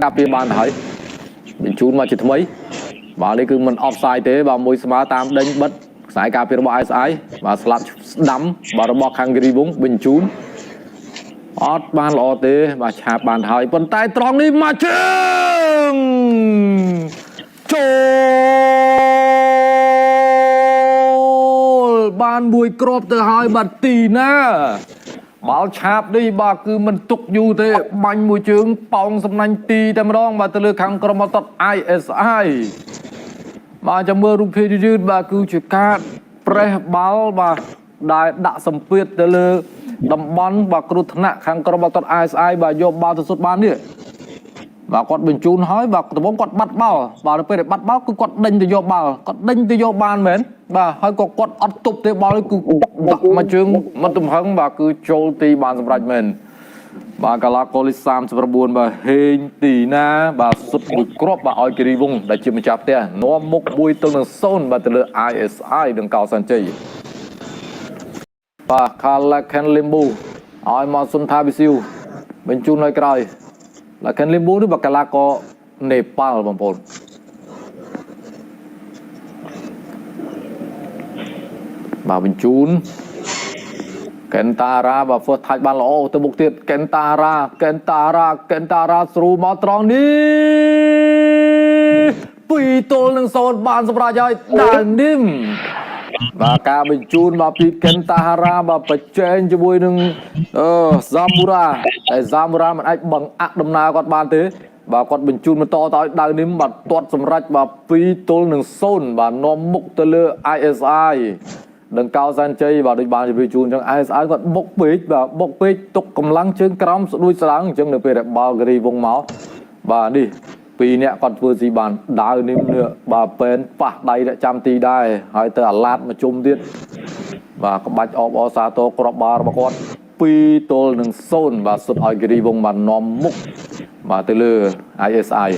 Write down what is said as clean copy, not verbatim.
ការពារបានទៅហើយបញ្ជូនមកជាថ្មីបាទនេះគឺមិន offside ទេបាទមួយស្មើតាមដេញបិទខ្សែការពាររបស់ ISI បាទស្លាប់ស្ដាំបាទរបស់ខាងគ្រីវងបញ្ជូនអត់បានល្អទេបាទឆាបបានទៅហើយប៉ុន្តែត្រង់នេះមកជើងចូលបានមួយគ្រាប់ទៅហើយបាទទីណាបាល់ឆាបនេះបាទគឺមិនទុកយូរទេបាញ់មួយជើងប៉ោងសំណាញ់ទីតែម្ដងបាទទៅលើខាងក្រុមបាល់ទាត់ ISI បាទចាំមើលរូបភាពយឺតបាទគឺជាការប្រេះបាល់បាទដែលដាក់សម្ពាធទៅលើតំបន់បាទគ្រោះថ្នាក់ខាងក្រុមបាល់ទាត់ ISI បាទយកបាល់ទៅសុទ្ធបាននេះបាទគាត់បញ្ជូនហើយបាទដំបូងគាត់បាត់បាល់បាទទៅពេលដែលបាត់បាល់គឺគាត់ដេញទៅយកបាល់គាត់ដេញទៅយកបានមែនបាទហើយក៏គាត់អត់ទប់ទេបាល់គឺដាក់មកជើងមិនទំហឹងបាទគឺចូលទីបានសម្រេចមែនបាទកាឡាកូលី39បាទហេងទីណាបាទសុទ្ធមួយគ្រាប់បាទឲ្យគិរីវងដែលជាម្ចាស់ផ្ទះនាំមុខ1-0បាទទៅលើ ISI នឹងកោសាន់ជ័យបាទខាឡាខេនលីមប៊ូឲ្យមកសុនថាវីស៊ីវបញ្ជូនឲ្យក្រោយឡាខេនលីមប៊ូនេះបាទកាឡាកូនេប៉ាល់បងប្អូនបាទបញ្ជូនកេនតារ៉ាបាទ first touch បានល្អទៅមុខទៀតកេនតារ៉ាស្រូមកត្រង់នេះ2-0បានសម្រាប់ឲ្យដាល់នីមបាទការបញ្ជូនមកពីកេនតារ៉ាបាទប្រជែងជាមួយនឹងហ្សាមូរ៉ាតែហ្សាមូរ៉ាមិនអាចបង្អាក់ដំណើរគាត់បានទេបាទគាត់បញ្ជូនបន្តទៅឲ្យដាល់នីមបាទទាត់សម្រេចបាទ2-0បាទនាំមុខទៅលើ ISIនឹងកោសាន់ជ័យបាទដូចបានជម្រាបជូនអញ្ចឹង ISI គាត់បុកពេកបាទបុកពេកទុកកម្លាំងជើងក្រោមស្ដួយស្ដាងអញ្ចឹងនៅពេលដែលបាល់គិរីវងមកបាទនេះពីរនាក់គាត់ធ្វើស៊ីបានដាវនេះបាទពេនប៉ះដៃដាក់ចាំទីដែរហើយទៅអាឡាតមកជុំទៀតបាទក្បាច់អបអសាទរក្របបាល់របស់គាត់2-0បាទសុទ្ធឲ្យគិរីវងបាទនាំមុខបាទទៅលើ ISI